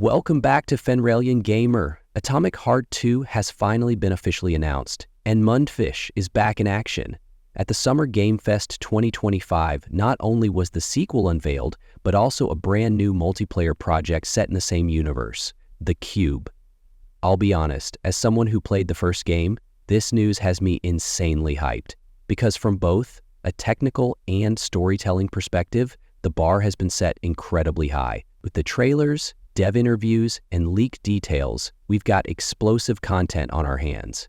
Welcome back to Fenralion Gamer. Atomic Heart 2 has finally been officially announced, and Mundfish is back in action. At the Summer Game Fest 2025, not only was the sequel unveiled, but also a brand new multiplayer project set in the same universe, The Cube. I'll be honest, as someone who played the first game, this news has me insanely hyped, because from both a technical and storytelling perspective, the bar has been set incredibly high. With the trailers, dev interviews, and leaked details, we've got explosive content on our hands.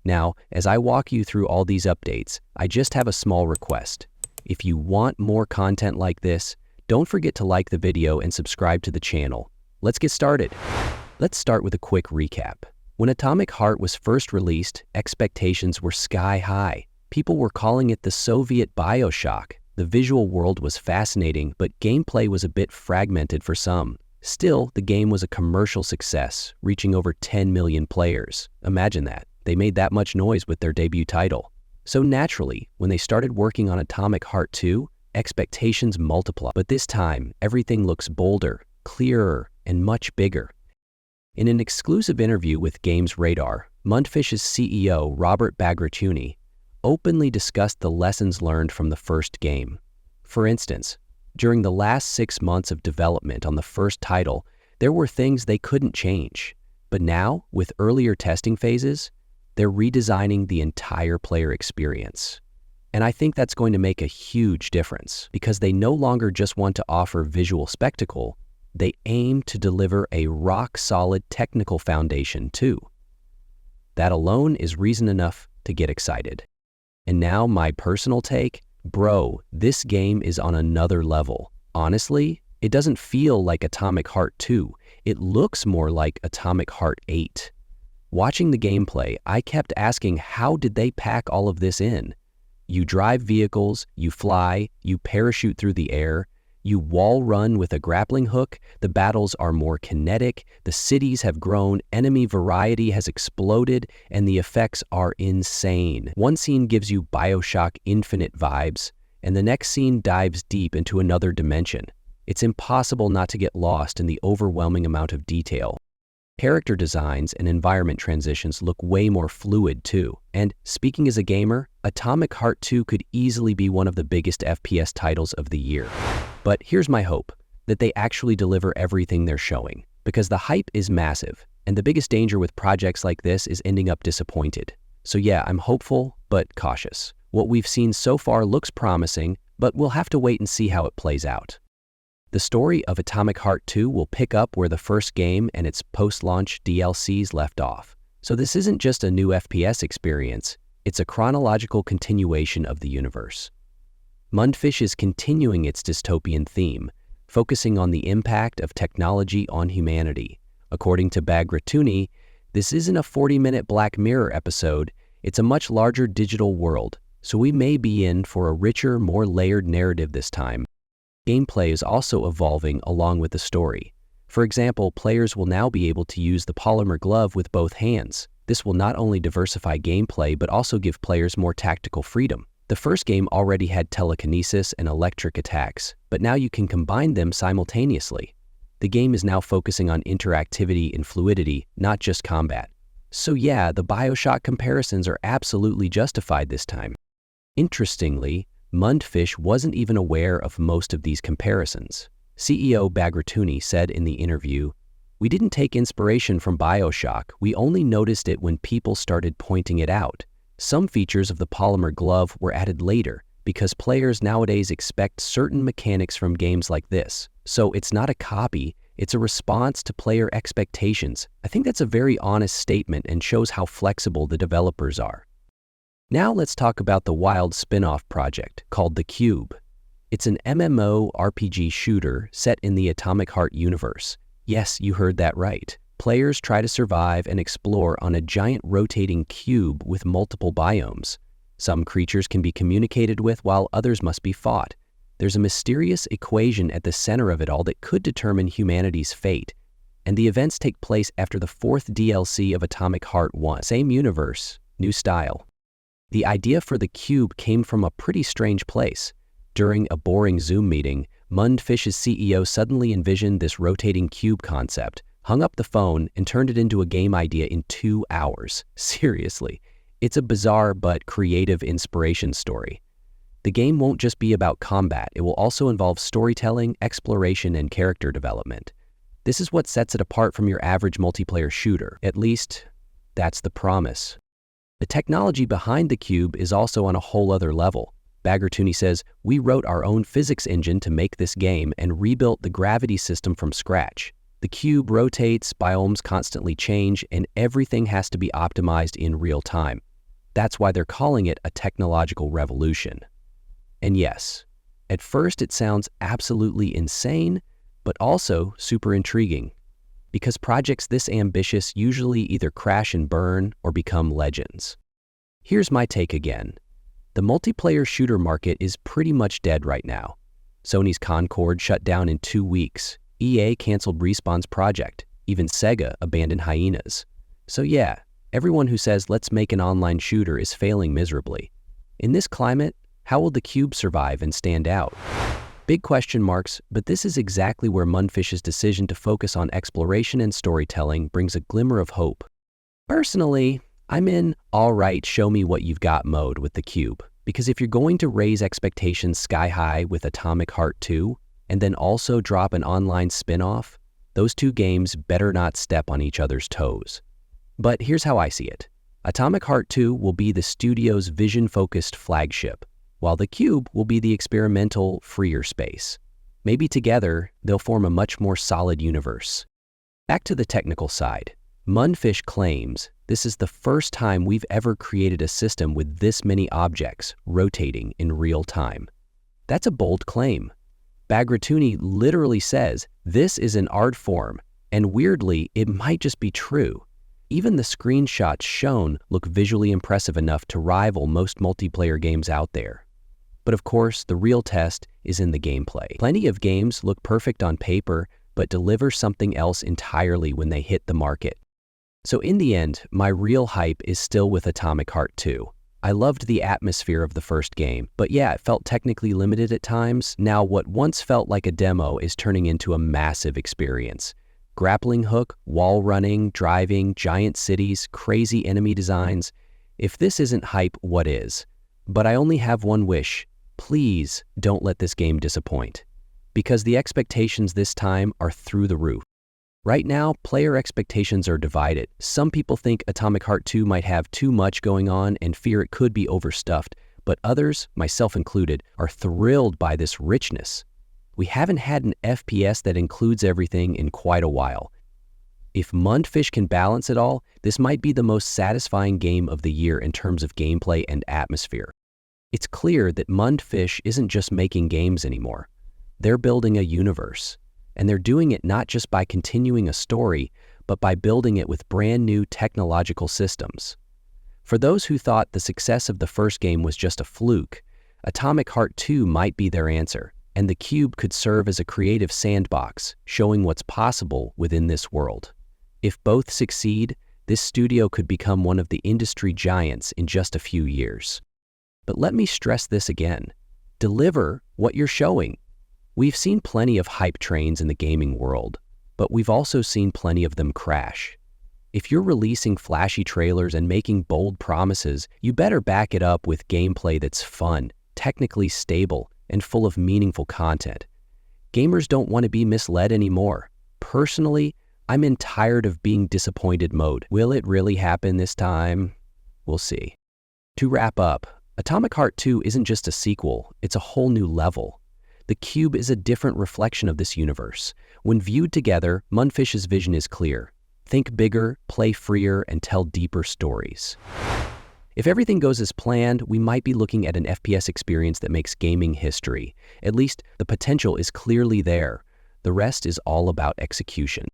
Now, as I walk you through all these updates, I just have a small request. If you want more content like this, don't forget to like the video and subscribe to the channel. Let's get started. Let's start with a quick recap. When Atomic Heart was first released, expectations were sky high. People were calling it the Soviet Bioshock. The visual world was fascinating, but gameplay was a bit fragmented for some. Still, the game was a commercial success, reaching over 10 million players. Imagine that. They made that much noise with their debut title. So naturally, when they started working on Atomic Heart 2, expectations multiplied. But this time, everything looks bolder, clearer, and much bigger. In an exclusive interview with Games Radar, Mundfish's CEO, Robert Bagratuni, openly discussed the lessons learned from the first game. For instance, during the last 6 months of development on the first title, there were things they couldn't change. But now, with earlier testing phases, they're redesigning the entire player experience. And I think that's going to make a huge difference, because they no longer just want to offer visual spectacle, they aim to deliver a rock-solid technical foundation too. That alone is reason enough to get excited. And now my personal take, bro, this game is on another level. Honestly, it doesn't feel like Atomic Heart 2. It looks more like Atomic Heart 8. Watching the gameplay, I kept asking, how did they pack all of this in? You drive vehicles, you fly, you parachute through the air, you wall run with a grappling hook, the battles are more kinetic, the cities have grown, enemy variety has exploded, and the effects are insane. One scene gives you Bioshock Infinite vibes, and the next scene dives deep into another dimension. It's impossible not to get lost in the overwhelming amount of detail. Character designs and environment transitions look way more fluid too. And speaking as a gamer, Atomic Heart 2 could easily be one of the biggest FPS titles of the year. But here's my hope, that they actually deliver everything they're showing. Because the hype is massive, and the biggest danger with projects like this is ending up disappointed. So yeah, I'm hopeful, but cautious. What we've seen so far looks promising, but we'll have to wait and see how it plays out. The story of Atomic Heart 2 will pick up where the first game and its post-launch DLCs left off. So this isn't just a new FPS experience, it's a chronological continuation of the universe. Mundfish is continuing its dystopian theme, focusing on the impact of technology on humanity. According to Bagratuni, this isn't a 40-minute Black Mirror episode, it's a much larger digital world, so we may be in for a richer, more layered narrative this time. Gameplay is also evolving along with the story. For example, players will now be able to use the Polymer Glove with both hands. This will not only diversify gameplay but also give players more tactical freedom. The first game already had telekinesis and electric attacks, but now you can combine them simultaneously. The game is now focusing on interactivity and fluidity, not just combat. So yeah, the Bioshock comparisons are absolutely justified this time. Interestingly, Mundfish wasn't even aware of most of these comparisons. CEO Bagratuni said in the interview, "We didn't take inspiration from Bioshock, we only noticed it when people started pointing it out. Some features of the Polymer Glove were added later because players nowadays expect certain mechanics from games like this. So it's not a copy, it's a response to player expectations." I think that's a very honest statement and shows how flexible the developers are. Now let's talk about the wild spin-off project called The Cube. It's an MMORPG shooter set in the Atomic Heart universe. Yes, you heard that right. Players try to survive and explore on a giant rotating cube with multiple biomes. Some creatures can be communicated with while others must be fought. There's a mysterious equation at the center of it all that could determine humanity's fate. And the events take place after the 4th DLC of Atomic Heart 1. Same universe, new style. The idea for the cube came from a pretty strange place. During a boring Zoom meeting, Mundfish's CEO suddenly envisioned this rotating cube concept, hung up the phone, and turned it into a game idea in 2 hours. Seriously, it's a bizarre but creative inspiration story. The game won't just be about combat, it will also involve storytelling, exploration, and character development. This is what sets it apart from your average multiplayer shooter. At least, that's the promise. The technology behind the cube is also on a whole other level. Baggertoony says, "We wrote our own physics engine to make this game and rebuilt the gravity system from scratch. The cube rotates, biomes constantly change, and everything has to be optimized in real time. That's why they're calling it a technological revolution." And yes, at first it sounds absolutely insane, but also super intriguing, because projects this ambitious usually either crash and burn or become legends. Here's my take again. The multiplayer shooter market is pretty much dead right now. Sony's Concord shut down in 2 weeks. EA canceled Respawn's project. Even Sega abandoned Hyenas. So yeah, everyone who says let's make an online shooter is failing miserably. In this climate, how will the cube survive and stand out? Big question marks, but this is exactly where Mundfish's decision to focus on exploration and storytelling brings a glimmer of hope. Personally, I'm in all right, show me what you've got mode with the cube, because if you're going to raise expectations sky high with Atomic Heart 2, and then also drop an online spin-off, those two games better not step on each other's toes. But here's how I see it. Atomic Heart 2 will be the studio's vision-focused flagship, while the cube will be the experimental, freer space. Maybe together, they'll form a much more solid universe. Back to the technical side. Mundfish claims this is the first time we've ever created a system with this many objects rotating in real time. That's a bold claim. Baggertoony literally says this is an art form, and weirdly, it might just be true. Even the screenshots shown look visually impressive enough to rival most multiplayer games out there. But of course, the real test is in the gameplay. Plenty of games look perfect on paper, but deliver something else entirely when they hit the market. So in the end, my real hype is still with Atomic Heart 2. I loved the atmosphere of the first game, but yeah, it felt technically limited at times. Now what once felt like a demo is turning into a massive experience. Grappling hook, wall running, driving, giant cities, crazy enemy designs. If this isn't hype, what is? But I only have one wish. Please don't let this game disappoint, because the expectations this time are through the roof. Right now, player expectations are divided. Some people think Atomic Heart 2 might have too much going on and fear it could be overstuffed, but others, myself included, are thrilled by this richness. We haven't had an FPS that includes everything in quite a while. If Mundfish can balance it all, this might be the most satisfying game of the year in terms of gameplay and atmosphere. It's clear that Mundfish isn't just making games anymore. They're building a universe, and they're doing it not just by continuing a story, but by building it with brand new technological systems. For those who thought the success of the first game was just a fluke, Atomic Heart 2 might be their answer, and the cube could serve as a creative sandbox, showing what's possible within this world. If both succeed, this studio could become one of the industry giants in just a few years. But let me stress this again. Deliver what you're showing. We've seen plenty of hype trains in the gaming world, but we've also seen plenty of them crash. If you're releasing flashy trailers and making bold promises, you better back it up with gameplay that's fun, technically stable, and full of meaningful content. Gamers don't want to be misled anymore. Personally, I'm in tired of being disappointed mode. Will it really happen this time? We'll see. To wrap up, Atomic Heart 2 isn't just a sequel, it's a whole new level. The cube is a different reflection of this universe. When viewed together, Mundfish's vision is clear. Think bigger, play freer, and tell deeper stories. If everything goes as planned, we might be looking at an FPS experience that makes gaming history. At least, the potential is clearly there. The rest is all about execution.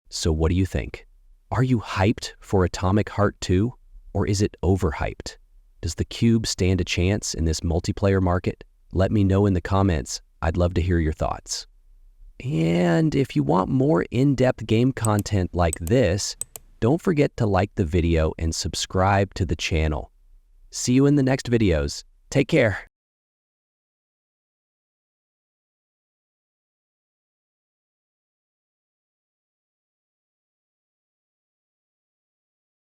So what do you think? Are you hyped for Atomic Heart 2? Or is it overhyped? Does the cube stand a chance in this multiplayer market? Let me know in the comments. I'd love to hear your thoughts. And if you want more in-depth game content like this, don't forget to like the video and subscribe to the channel. See you in the next videos. Take care.